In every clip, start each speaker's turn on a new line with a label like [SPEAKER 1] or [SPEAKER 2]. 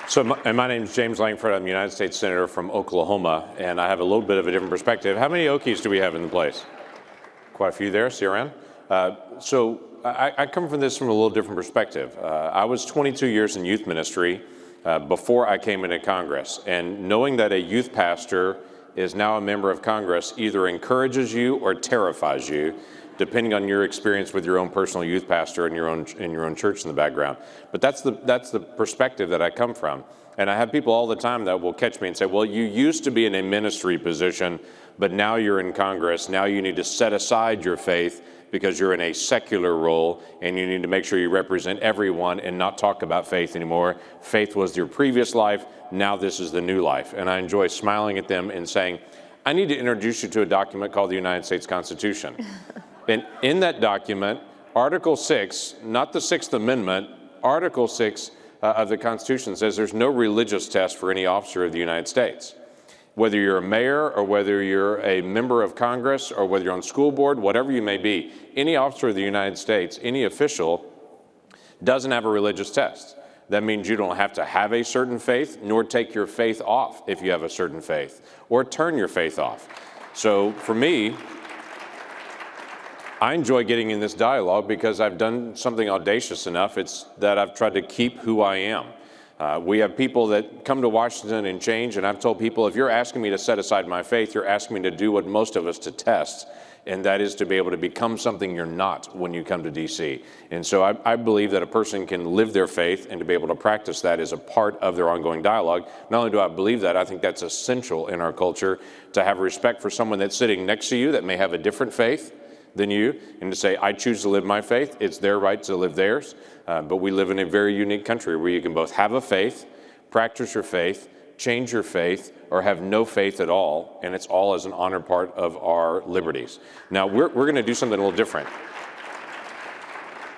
[SPEAKER 1] My name is James Lankford. I'm a United States Senator from Oklahoma, and I have a little bit of a different perspective. How many Okies do we have in the place? Quite a few there. See you around. I come from this from a little different perspective. I was 22 years in youth ministry before I came into Congress, and knowing that a youth pastor is now a member of Congress either encourages you or terrifies you, depending on your experience with your own personal youth pastor and your own church in the background. But that's the perspective that I come from. And I have people all the time that will catch me and say, well, you used to be in a ministry position, but now you're in Congress. Now you need to set aside your faith because you're in a secular role, and you need to make sure you represent everyone and not talk about faith anymore. Faith was your previous life. Now this is the new life. And I enjoy smiling at them and saying, I need to introduce you to a document called the United States Constitution. And in that document, Article 6, not the Sixth Amendment, Article 6 of the Constitution says there's no religious test for any officer of the United States. Whether you're a mayor or whether you're a member of Congress or whether you're on school board, whatever you may be, any officer of the United States, any official, doesn't have a religious test. That means you don't have to have a certain faith, nor take your faith off if you have a certain faith, or turn your faith off. So for me, I enjoy getting in this dialogue because I've done something audacious enough. It's that I've tried to keep who I am. We have people that come to Washington and change, and I've told people, if you're asking me to set aside my faith, you're asking me to do what most of us detest, and that is to be able to become something you're not when you come to D.C. And so I believe that a person can live their faith, and to be able to practice that is a part of their ongoing dialogue. Not only do I believe that, I think that's essential in our culture, to have respect for someone that's sitting next to you that may have a different faith than you, and to say, I choose to live my faith. It's their right to live theirs. But we live in a very unique country where you can both have a faith, practice your faith, change your faith, or have no faith at all, and it's all as an honored part of our liberties. Now, we're going to do something a little different.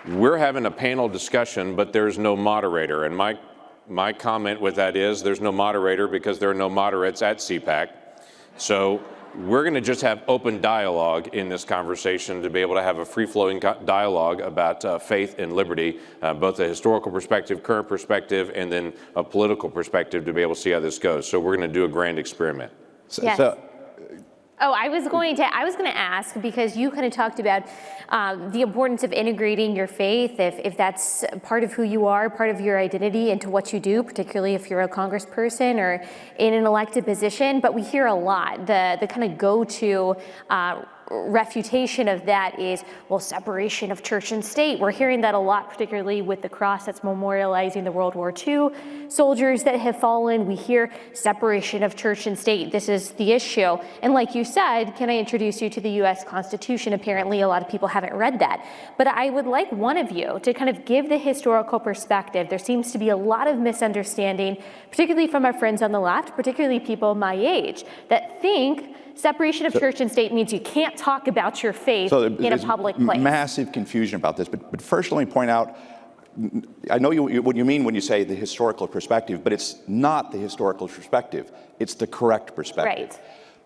[SPEAKER 1] We're having a panel discussion, but there's no moderator, and my comment with that is there's no moderator because there are no moderates at CPAC. So we're going to just have open dialogue in this conversation to be able to have a free-flowing dialogue about faith and liberty, both a historical perspective, current perspective, and then a political perspective to be able to see how this goes. So we're going to do a grand experiment.
[SPEAKER 2] Yes. I was going to ask, because you kind of talked about the importance of integrating your faith, if that's part of who you are, part of your identity, into what you do, particularly if you're a congressperson or in an elected position. But we hear a lot, the kind of go-to refutation of that is, well, separation of church and state. We're hearing that a lot, particularly with the cross that's memorializing the World War II soldiers that have fallen. We hear separation of church and state. This is the issue. And like you said, can I introduce you to the U.S. Constitution? Apparently, a lot of people haven't read that. But I would like one of you to kind of give the historical perspective. There seems to be a lot of misunderstanding, particularly from our friends on the left, particularly people my age, that think separation of church and state means you can't talk about your faith in a public place.
[SPEAKER 3] Massive confusion about this, but first let me point out, I know what you mean when you say the historical perspective, but it's not the historical perspective, it's the correct perspective.
[SPEAKER 2] Right.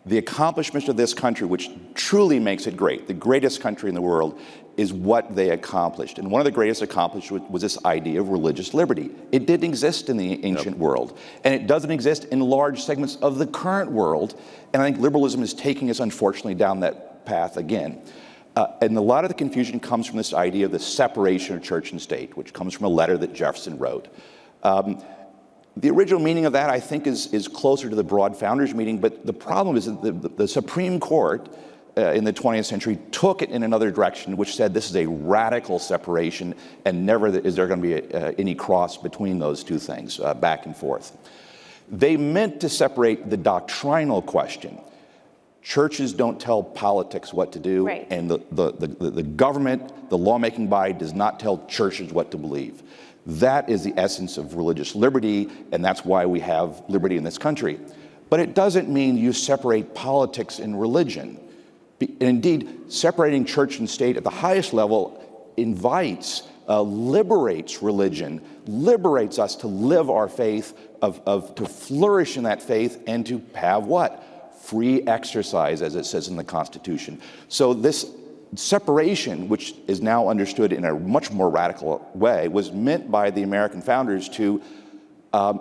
[SPEAKER 3] The accomplishment of this country, which truly makes it great, the greatest country in the world, is what they accomplished. And one of the greatest accomplishments was this idea of religious liberty. It didn't exist in the ancient world, and it doesn't exist in large segments of the current world. And I think liberalism is taking us, unfortunately, down that path again. And a lot of the confusion comes from this idea of the separation of church and state, which comes from a letter that Jefferson wrote. The original meaning of that, I think, is closer to the broad founders meaning, but the problem is that the Supreme Court in the 20th century took it in another direction, which said this is a radical separation, and never is there going to be any cross between those two things, back and forth. They meant to separate the doctrinal question. Churches don't tell politics what to do,
[SPEAKER 2] right,
[SPEAKER 3] and the government, the lawmaking body, does not tell churches what to believe. That is the essence of religious liberty, and that's why we have liberty in this country. But it doesn't mean you separate politics and religion. And indeed, separating church and state at the highest level invites, liberates religion, liberates us to live our faith, to flourish in that faith, and to have what? Free exercise, as it says in the Constitution. So this separation, which is now understood in a much more radical way, was meant by the American founders to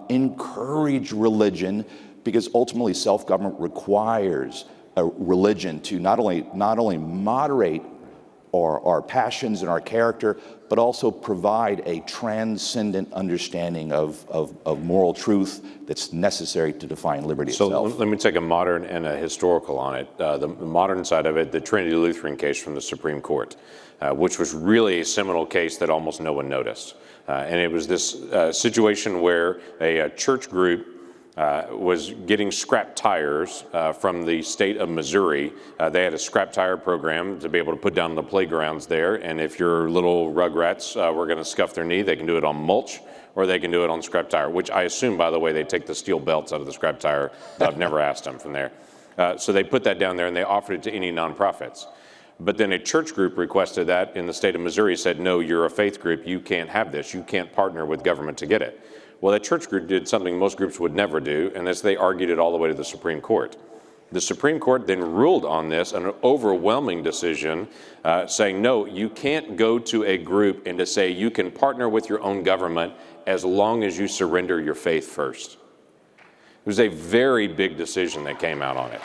[SPEAKER 3] encourage religion, because ultimately self-government requires a religion to not only moderate our passions and our character, but also provide a transcendent understanding of moral truth that's necessary to define liberty itself.
[SPEAKER 1] So let me take a modern and a historical on it. The modern side of it, the Trinity Lutheran case from the Supreme Court, which was really a seminal case that almost no one noticed. And it was this situation where a church group was getting scrap tires from the state of Missouri. They had a scrap tire program to be able to put down on the playgrounds there, and if your little rugrats were going to scuff their knee, they can do it on mulch, or they can do it on scrap tire, which I assume, by the way, they take the steel belts out of the scrap tire. I've never asked them from there. So they put that down there, and they offered it to any nonprofits. But then a church group requested that in the state of Missouri, said, no, you're a faith group, you can't have this, you can't partner with government to get it. Well, that church group did something most groups would never do, and that's they argued it all the way to the Supreme Court. The Supreme Court then ruled on this, an overwhelming decision, saying, no, you can't go to a group and to say you can partner with your own government as long as you surrender your faith first. It was a very big decision that came out on it.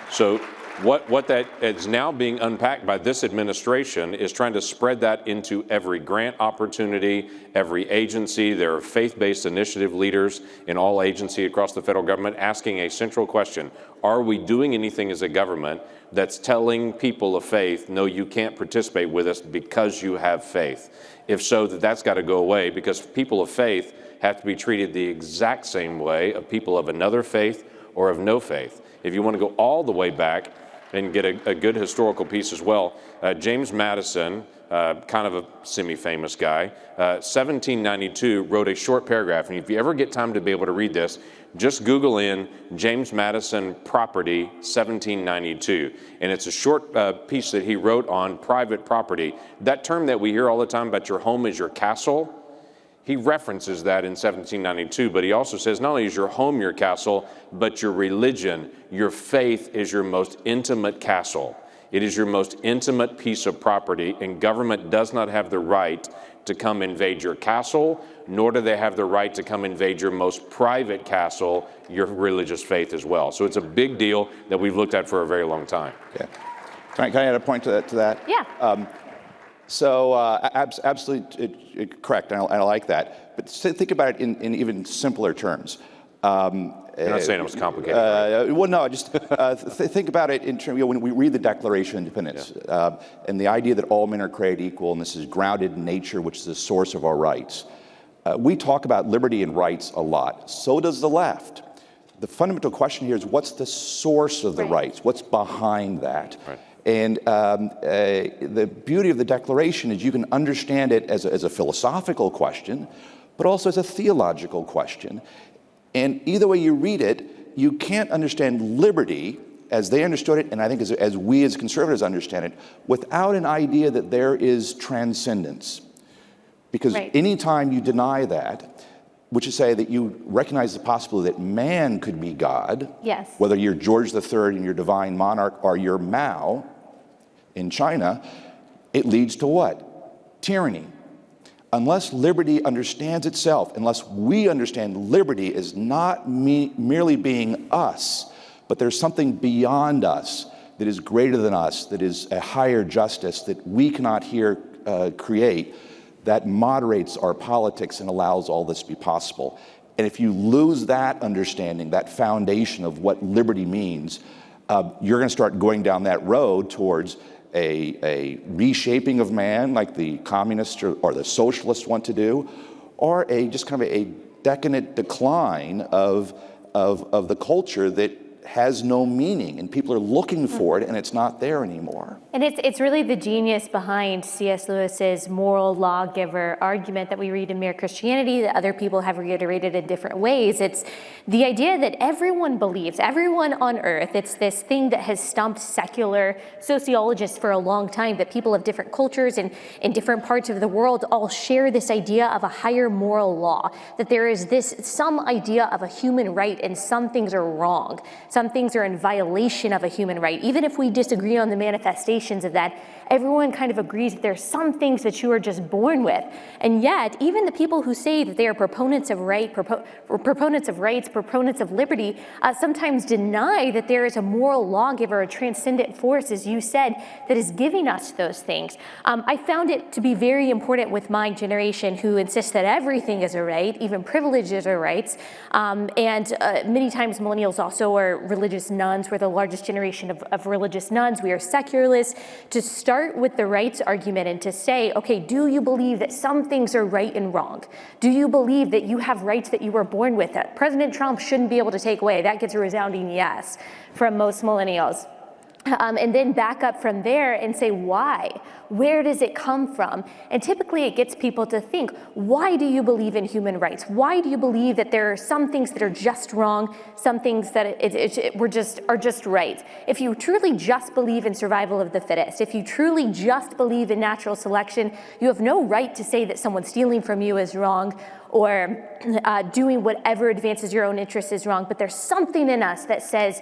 [SPEAKER 1] So what that is now being unpacked by this administration is trying to spread that into every grant opportunity, every agency. There are faith-based initiative leaders in all agencies across the federal government asking a central question: are we doing anything as a government that's telling people of faith, no, you can't participate with us because you have faith? If so, that's got to go away, because people of faith have to be treated the exact same way of people of another faith or of no faith. If you want to go all the way back and get a good historical piece as well, James Madison, kind of a semi-famous guy, 1792 wrote a short paragraph, and if you ever get time to be able to read this, just Google in James Madison property 1792, and it's a short piece that he wrote on private property. That term that we hear all the time about your home is your castle, he references that in 1792, but he also says not only is your home your castle, but your religion, your faith is your most intimate castle. It is your most intimate piece of property, and government does not have the right to come invade your castle, nor do they have the right to come invade your most private castle, your religious faith as well. So it's a big deal that we've looked at for a very long time.
[SPEAKER 3] Yeah. Can I add a point to that?
[SPEAKER 2] Yeah.
[SPEAKER 3] Absolutely correct, and I like that. But think about it in even simpler terms.
[SPEAKER 1] You're not saying it was complicated.
[SPEAKER 3] Right? Well, no, just think about it in terms, when we read the Declaration of Independence, and the idea that all men are created equal, and this is grounded in nature, which is the source of our rights. We talk about liberty and rights a lot. So does the left. The fundamental question here is, what's the source of the rights? What's behind that? Right. And the beauty of the Declaration is you can understand it as a philosophical question, but also as a theological question. And either way you read it, you can't understand liberty as they understood it, and I think as we as conservatives understand it, without an idea that there is transcendence. Because anytime you deny that, which is say that you recognize the possibility that man could be God,
[SPEAKER 2] yes,
[SPEAKER 3] whether you're George III and your divine monarch or you're Mao in China, it leads to what? Tyranny. Unless liberty understands itself, unless we understand liberty as not merely being us, but there's something beyond us that is greater than us, that is a higher justice that we cannot here create, that moderates our politics and allows all this to be possible. And if you lose that understanding, that foundation of what liberty means, you're going to start going down that road towards a reshaping of man, like the communists or the socialists want to do, or just kind of a decadent decline of the culture that has no meaning, and people are looking for it, and it's not there anymore.
[SPEAKER 2] And it's really the genius behind C.S. Lewis's moral lawgiver argument that we read in Mere Christianity, that other people have reiterated in different ways. It's the idea that everyone believes, everyone on earth, it's this thing that has stumped secular sociologists for a long time, that people of different cultures and in different parts of the world all share this idea of a higher moral law, that there is some idea of a human right and some things are wrong. Some things are in violation of a human right. Even if we disagree on the manifestations of that, Everyone kind of agrees that there are some things that you are just born with. And yet, even the people who say that they are proponents of proponents of rights, proponents of liberty, sometimes deny that there is a moral lawgiver, a transcendent force, as you said, that is giving us those things. I found it to be very important with my generation, who insists that everything is a right, even privileges are rights. Many times millennials also are religious nuns. We're the largest generation of religious nuns. We are secularists. To start with the rights argument and to say, okay, do you believe that some things are right and wrong? Do you believe that you have rights that you were born with that President Trump shouldn't be able to take away? That gets a resounding yes from most millennials. And then back up from there and say, why? Where does it come from? And typically it gets people to think, why do you believe in human rights? Why do you believe that there are some things that are just wrong, some things that are just right? If you truly just believe in survival of the fittest, if you truly just believe in natural selection, you have no right to say that someone stealing from you is wrong, or doing whatever advances your own interests is wrong. But there's something in us that says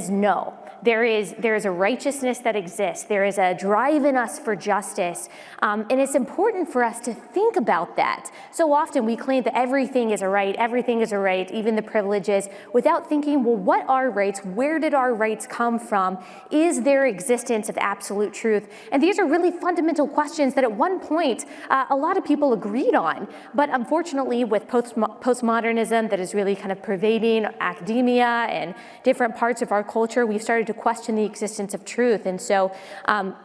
[SPEAKER 2] no. There is a righteousness that exists. There is a drive in us for justice. And it's important for us to think about that. So often we claim that everything is a right, even the privileges, without thinking, well, what are rights? Where did our rights come from? Is there existence of absolute truth? And these are really fundamental questions that at one point a lot of people agreed on. But unfortunately, with postmodernism that is really kind of pervading academia and different parts of our culture, we've started to question the existence of truth. And so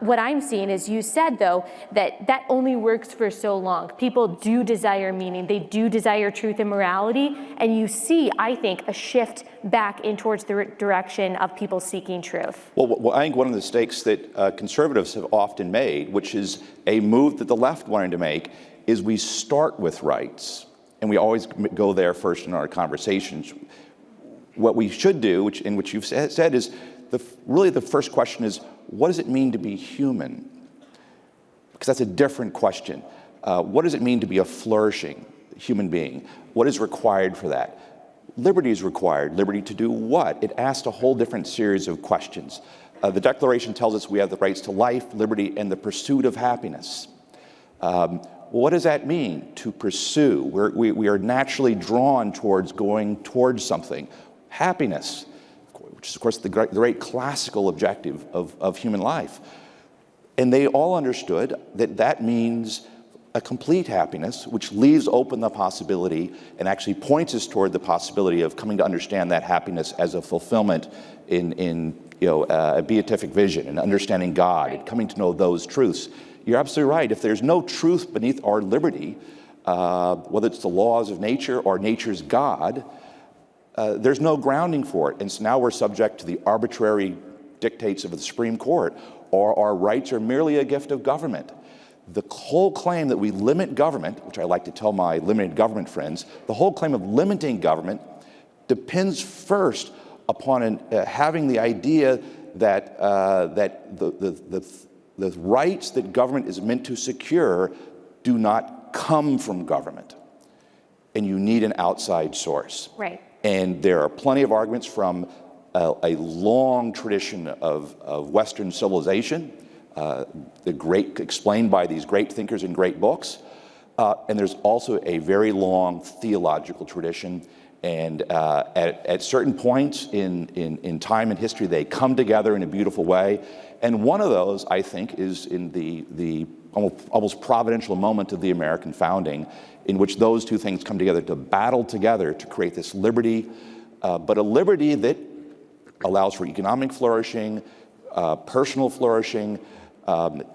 [SPEAKER 2] what I'm seeing is, you said, though, that only works for so long. People do desire meaning. They do desire truth and morality. And you see, I think, a shift back in towards the direction of people seeking truth.
[SPEAKER 3] Well, I think one of the mistakes that conservatives have often made, which is a move that the left wanted to make, is we start with rights. And we always go there first in our conversations. What we should do, which you've said, is really the first question is, what does it mean to be human? Because that's a different question. What does it mean to be a flourishing human being? What is required for that? Liberty is required. Liberty to do what? It asks a whole different series of questions. The Declaration tells us we have the rights to life, liberty, and the pursuit of happiness. What does that mean, to pursue? We are naturally drawn towards going towards something. Happiness, which is, of course, the great classical objective of human life. And they all understood that that means a complete happiness, which leaves open the possibility and actually points us toward the possibility of coming to understand that happiness as a fulfillment in a beatific vision and understanding God and coming to know those truths. You're absolutely right. If there's no truth beneath our liberty, whether it's the laws of nature or nature's God, there's no grounding for it. And so now we're subject to the arbitrary dictates of the Supreme Court, or our rights are merely a gift of government. The whole claim that we limit government, which I like to tell my limited government friends, the whole claim of limiting government depends first upon having the idea that the rights that government is meant to secure do not come from government, and you need an outside source.
[SPEAKER 2] Right.
[SPEAKER 3] And there are plenty of arguments from a long tradition of Western civilization, explained by these great thinkers in great books. And there's also a very long theological tradition. And at certain points in time and history, they come together in a beautiful way. And one of those, I think, is in the almost providential moment of the American founding, in which those two things come together to battle together to create this liberty, but a liberty that allows for economic flourishing, personal flourishing,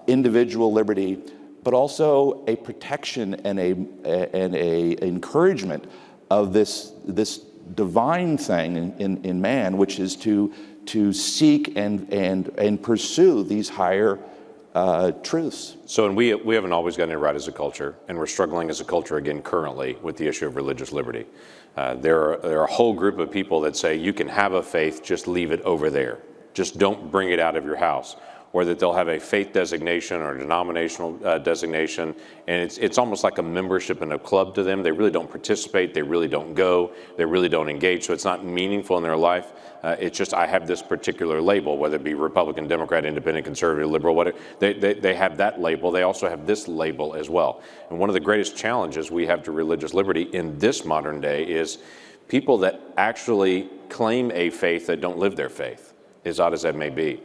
[SPEAKER 3] individual liberty, but also a protection and a encouragement of this divine thing in man, which is to seek and pursue these higher truths.
[SPEAKER 1] So, and we haven't always gotten it right as a culture, and we're struggling as a culture again currently with the issue of religious liberty. There are a whole group of people that say you can have a faith, just leave it over there. Just don't bring it out of your house. or that they'll have a faith designation or a denominational designation, and it's almost like a membership in a club to them. They really don't participate, they really don't go, they really don't engage, so it's not meaningful in their life. It's just, I have this particular label, whether it be Republican, Democrat, Independent, Conservative, Liberal, whatever. They have that label. They also have this label as well. And one of the greatest challenges we have to religious liberty in this modern day is people that actually claim a faith that don't live their faith, as odd as that may be.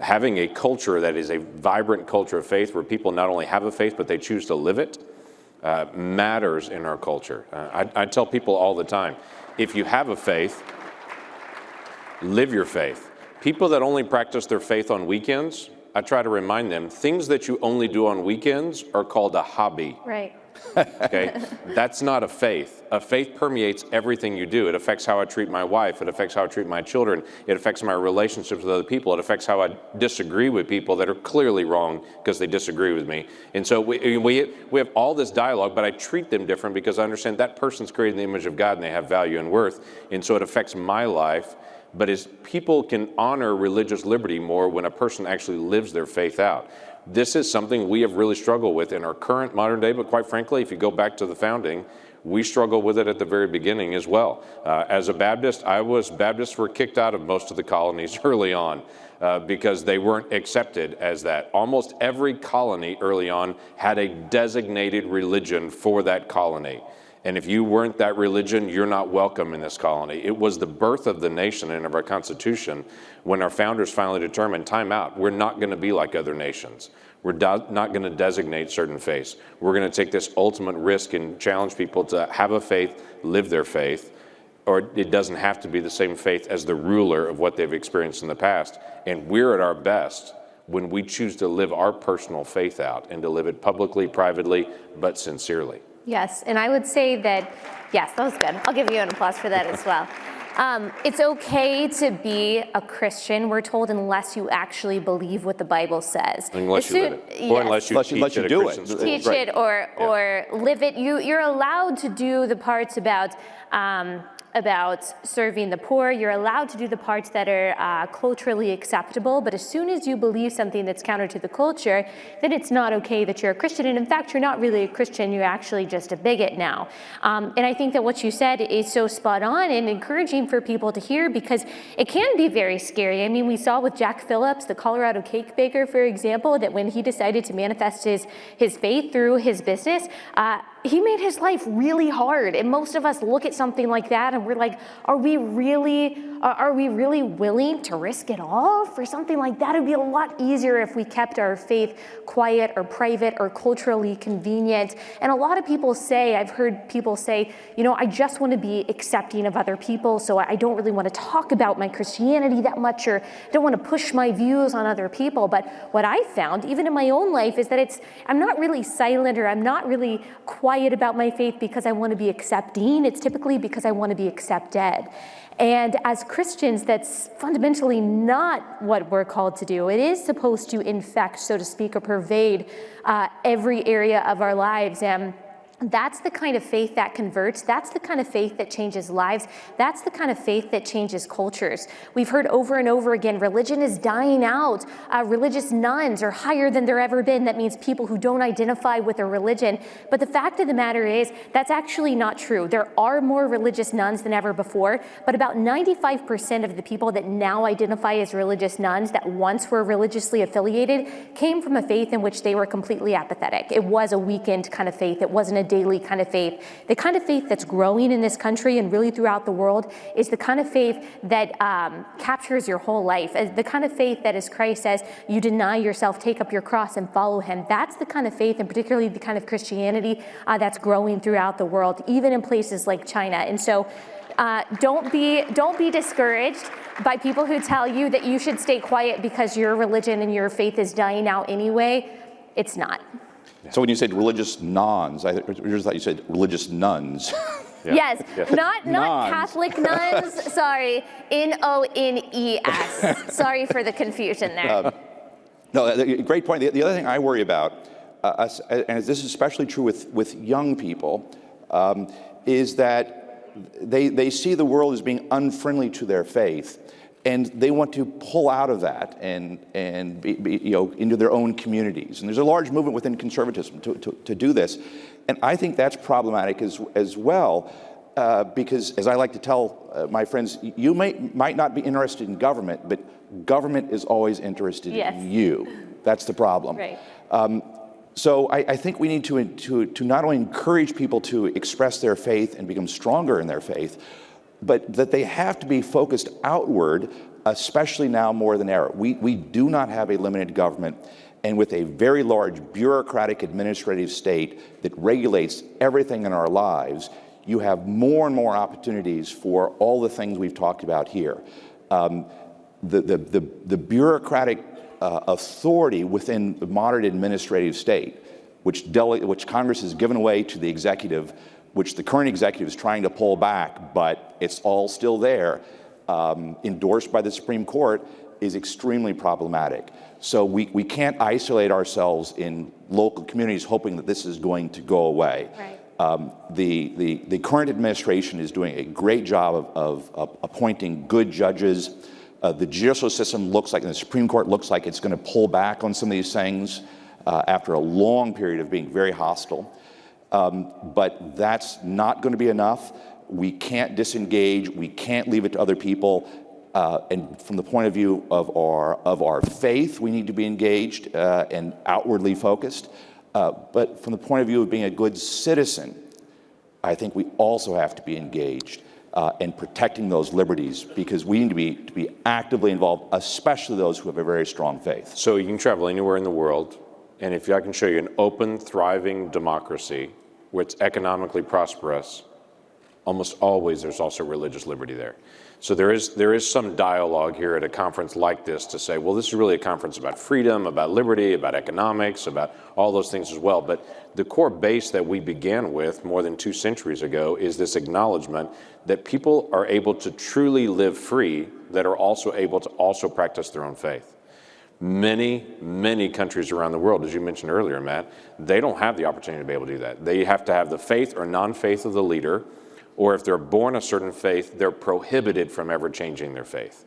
[SPEAKER 1] Having a culture that is a vibrant culture of faith where people not only have a faith, but they choose to live it, matters in our culture. I tell people all the time, if you have a faith, live your faith. People that only practice their faith on weekends, I try to remind them, things that you only do on weekends are called a hobby.
[SPEAKER 2] Right.
[SPEAKER 1] Okay? That's not a faith. A faith permeates everything you do. It affects how I treat my wife. It affects how I treat my children. It affects my relationships with other people. It affects how I disagree with people that are clearly wrong because they disagree with me. And so we have all this dialogue, but I treat them different because I understand that person's created in the image of God and they have value and worth. And so it affects my life. But as people can honor religious liberty more when a person actually lives their faith out. This is something we have really struggled with in our current modern day, but quite frankly, if you go back to the founding, we struggled with it at the very beginning as well. As a Baptist, Baptists were kicked out of most of the colonies early on because they weren't accepted as that. Almost every colony early on had a designated religion for that colony. And if you weren't that religion, you're not welcome in this colony. It was the birth of the nation and of our Constitution when our founders finally determined, time out, we're not going to be like other nations. We're not going to designate certain faiths. We're going to take this ultimate risk and challenge people to have a faith, live their faith, or it doesn't have to be the same faith as the ruler of what they've experienced in the past. And we're at our best when we choose to live our personal faith out and to live it publicly, privately, but sincerely.
[SPEAKER 2] Yes, and I would say that, yes, that was good. I'll give you an applause for that as well. It's okay to be a Christian, we're told, unless you actually believe what the Bible says.
[SPEAKER 1] Unless you live it. Or unless you teach it at a Christian school.
[SPEAKER 2] Teach it or live it. You're allowed to do the parts about serving the poor. You're allowed to do the parts that are culturally acceptable, but as soon as you believe something that's counter to the culture, then it's not okay that you're a Christian. And in fact, you're not really a Christian, you're actually just a bigot now. And I think that what you said is so spot on and encouraging for people to hear because it can be very scary. I mean, we saw with Jack Phillips, the Colorado cake baker, for example, that when he decided to manifest his faith through his business, he made his life really hard. And most of us look at something like that and we're like, are we really willing to risk it all for something like that? It'd be a lot easier if we kept our faith quiet or private or culturally convenient. And a lot of people say, I've heard people say, you know, I just want to be accepting of other people, so I don't really want to talk about my Christianity that much, or I don't want to push my views on other people. But what I found, even in my own life, is that I'm not really silent or I'm not really quiet about my faith because I want to be accepting. It's typically because I want to be accepted. And as Christians, that's fundamentally not what we're called to do. It is supposed to infect, so to speak, or pervade every area of our lives. And that's the kind of faith that converts. That's the kind of faith that changes lives. That's the kind of faith that changes cultures. We've heard over and over again, religion is dying out. Religious nuns are higher than there ever been. That means people who don't identify with a religion. But the fact of the matter is, that's actually not true. There are more religious nuns than ever before, but about 95% of the people that now identify as religious nuns that once were religiously affiliated came from a faith in which they were completely apathetic. It was a weekend kind of faith. It wasn't a daily kind of faith. The kind of faith that's growing in this country and really throughout the world is the kind of faith that captures your whole life. The kind of faith that, as Christ says, you deny yourself, take up your cross and follow him. That's the kind of faith, and particularly the kind of Christianity that's growing throughout the world, even in places like China. And so don't be discouraged by people who tell you that you should stay quiet because your religion and your faith is dying out anyway. It's not.
[SPEAKER 3] So when you said religious nuns, I just thought you said religious nuns.
[SPEAKER 2] Yeah. Yes, not Catholic nuns. Sorry, N-O-N-E-S. Sorry for the confusion there.
[SPEAKER 3] No, great point. The other thing I worry about, and this is especially true with young people, is that they see the world as being unfriendly to their faith. And they want to pull out of that and be, into their own communities. And there's a large movement within conservatism to do this. And I think that's problematic as well, because as I like to tell my friends, you might not be interested in government, but government is always interested in you. That's the problem.
[SPEAKER 2] Right.
[SPEAKER 3] So I think we need to not only encourage people to express their faith and become stronger in their faith, but that they have to be focused outward, especially now more than ever. We do not have a limited government, and with a very large bureaucratic administrative state that regulates everything in our lives, you have more and more opportunities for all the things we've talked about here. The bureaucratic authority within the modern administrative state, which Congress has given away to the executive, which the current executive is trying to pull back, but it's all still there, endorsed by the Supreme Court, is extremely problematic. So we can't isolate ourselves in local communities hoping that this is going to go away.
[SPEAKER 2] Right.
[SPEAKER 3] The current administration is doing a great job of appointing good judges. The judicial system looks like, and the Supreme Court looks like it's going to pull back on some of these things after a long period of being very hostile. But that's not going to be enough. We can't disengage. We can't leave it to other people. And from the point of view of our faith, we need to be engaged and outwardly focused. But from the point of view of being a good citizen, I think we also have to be engaged and protecting those liberties, because we need to be actively involved, especially those who have a very strong faith.
[SPEAKER 1] So you can travel anywhere in the world, and if I can show you an open, thriving democracy where it's economically prosperous, almost always there's also religious liberty there. So there is some dialogue here at a conference like this to say, well, this is really a conference about freedom, about liberty, about economics, about all those things as well. But the core base that we began with more than 2 centuries ago is this acknowledgement that people are able to truly live free, that are also able to also practice their own faith. Many, many countries around the world, as you mentioned earlier, Matt, they don't have the opportunity to be able to do that. They have to have the faith or non-faith of the leader, or if they're born a certain faith, they're prohibited from ever changing their faith.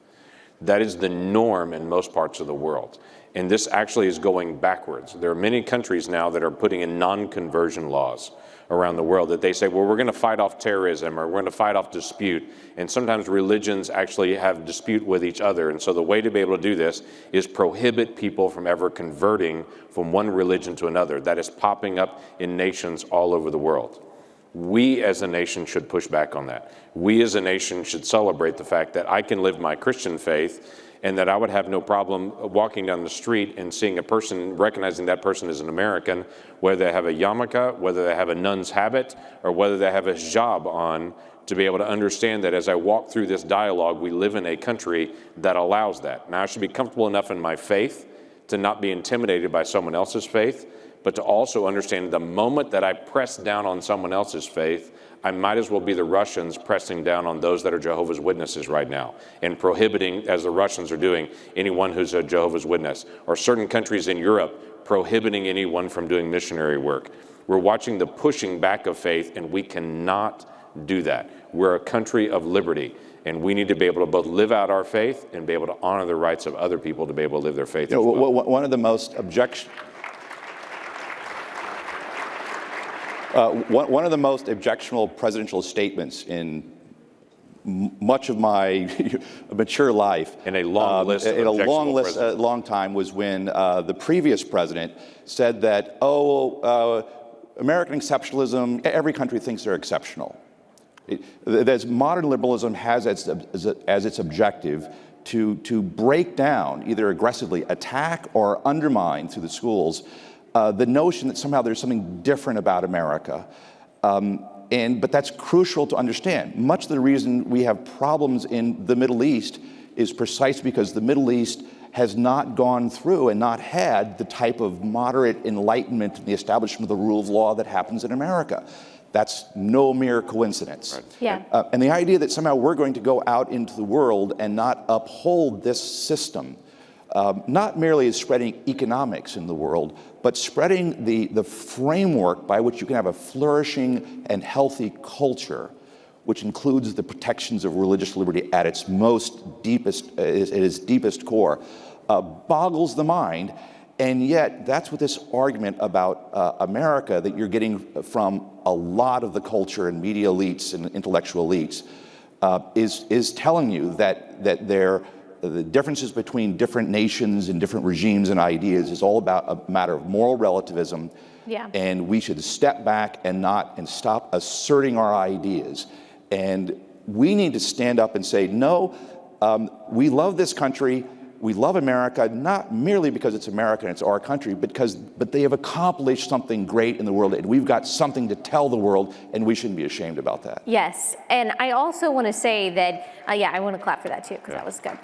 [SPEAKER 1] That is the norm in most parts of the world. And this actually is going backwards. There are many countries now that are putting in non-conversion laws around the world that they say, well, we're going to fight off terrorism, or we're going to fight off dispute. And sometimes religions actually have dispute with each other. And so the way to be able to do this is prohibit people from ever converting from one religion to another. That is popping up in nations all over the world. We as a nation should push back on that. We as a nation should celebrate the fact that I can live my Christian faith, and that I would have no problem walking down the street and seeing a person, recognizing that person as an American, whether they have a yarmulke, whether they have a nun's habit, or whether they have a hijab on, to be able to understand that as I walk through this dialogue, we live in a country that allows that. Now, I should be comfortable enough in my faith to not be intimidated by someone else's faith, but to also understand the moment that I press down on someone else's faith, I might as well be the Russians pressing down on those that are Jehovah's Witnesses right now and prohibiting, as the Russians are doing, anyone who's a Jehovah's Witness, or certain countries in Europe prohibiting anyone from doing missionary work. We're watching the pushing back of faith, and we cannot do that. We're a country of liberty, and we need to be able to both live out our faith and be able to honor the rights of other people to be able to live their faith as well.
[SPEAKER 3] One of the most one of the most objectionable presidential statements in much of my mature life,
[SPEAKER 1] in a long list,
[SPEAKER 3] long time, was when the previous president said that, American exceptionalism, every country thinks they're exceptional. Modern liberalism has as its objective to break down, either aggressively attack or undermine through the schools, the notion that somehow there's something different about America. But that's crucial to understand. Much of the reason we have problems in the Middle East is precisely because the Middle East has not gone through and not had the type of moderate enlightenment and the establishment of the rule of law that happens in America. That's no mere coincidence.
[SPEAKER 1] Right.
[SPEAKER 2] Yeah.
[SPEAKER 3] And the idea that somehow we're going to go out into the world and not uphold this system, not merely as spreading economics in the world, but spreading the framework by which you can have a flourishing and healthy culture, which includes the protections of religious liberty at its deepest core, boggles the mind. And yet, that's what this argument about America that you're getting from a lot of the culture and media elites and intellectual elites is telling you that the differences between different nations and different regimes and ideas is all about a matter of moral relativism.
[SPEAKER 2] Yeah.
[SPEAKER 3] And we should step back and stop asserting our ideas. And we need to stand up and say, no, we love this country. We love America, not merely because it's America and it's our country, but they have accomplished something great in the world, and we've got something to tell the world, and we shouldn't be ashamed about that.
[SPEAKER 2] Yes, and I also want to say that, yeah, I want to clap for that too, because that was good.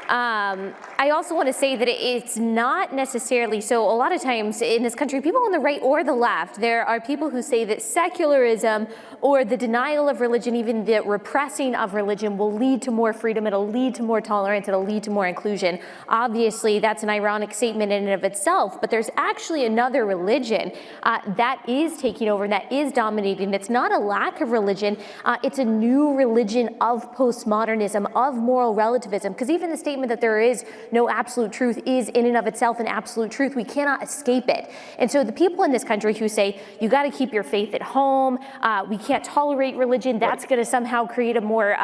[SPEAKER 2] I also want to say that it's not necessarily, so a lot of times in this country, people on the right or the left, there are people who say that secularism or the denial of religion, even the repressing of religion, will lead to more freedom, it'll lead to more tolerance, it'll lead to more inclusion. Obviously, that's an ironic statement in and of itself, but there's actually another religion that is taking over, that is dominating. It's not a lack of religion, it's a new religion of postmodernism, of moral relativism, because even the statement that there is no absolute truth is in and of itself an absolute truth. We cannot escape it. And so the people in this country who say, you got to keep your faith at home, we can't tolerate religion, that's going to somehow create a more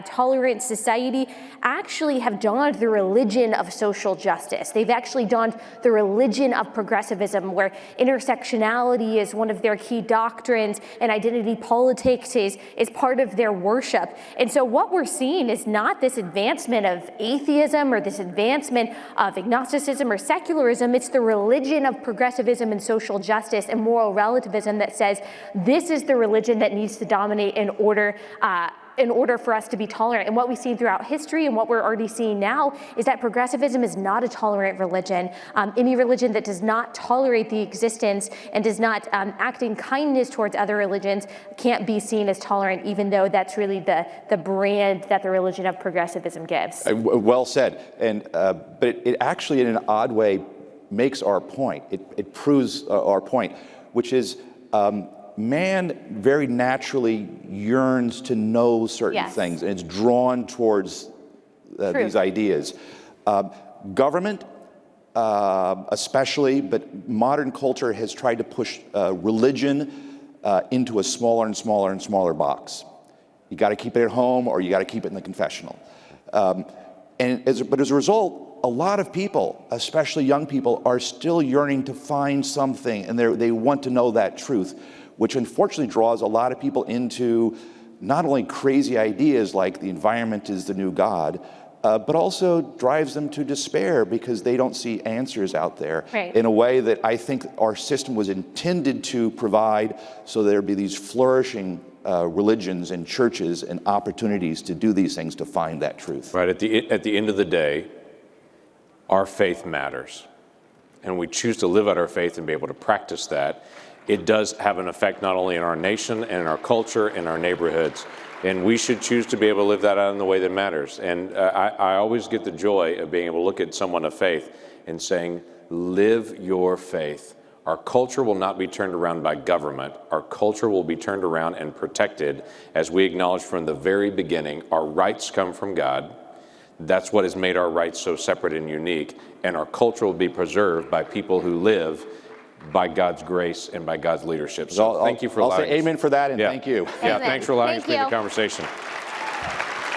[SPEAKER 2] tolerant society, actually have donned the religion of social justice. They've actually donned the religion of progressivism, where intersectionality is one of their key doctrines and identity politics is part of their worship. And so what we're seeing is not this advancement of atheism or this advancement of agnosticism or secularism. It's the religion of progressivism and social justice and moral relativism that says this is the religion that needs to dominate in order for us to be tolerant. And what we've seen throughout history and what we're already seeing now is that progressivism is not a tolerant religion. Any religion that does not tolerate the existence and does not act in kindness towards other religions can't be seen as tolerant, even though that's really the brand that the religion of progressivism gives.
[SPEAKER 3] Well said. And but it actually, in an odd way, makes our point. It proves our point, which is man very naturally yearns to know certain things, and it's drawn towards these ideas. Government, especially, but modern culture has tried to push religion into a smaller and smaller and smaller box. You got to keep it at home, or you got to keep it in the confessional. But as a result, a lot of people, especially young people, are still yearning to find something, and they want to know that truth, which unfortunately draws a lot of people into not only crazy ideas like the environment is the new God, but also drives them to despair because they don't see answers out there in a way that I think our system was intended to provide, so there'd be these flourishing religions and churches and opportunities to do these things to find that truth.
[SPEAKER 1] Right, at the end of the day, our faith matters, and we choose to live out our faith and be able to practice that. It does have an effect not only in our nation and in our culture and our neighborhoods, and we should choose to be able to live that out in the way that matters. And I always get the joy of being able to look at someone of faith and saying, live your faith. Our culture will not be turned around by government. Our culture will be turned around and protected as we acknowledge from the very beginning our rights come from God. That's what has made our rights so separate and unique, and our culture will be preserved by people who live by God's grace and by God's leadership. So thank you for allowing us.
[SPEAKER 3] I'll say amen for that, and thank you.
[SPEAKER 1] Yeah, thanks for allowing us to be in the conversation.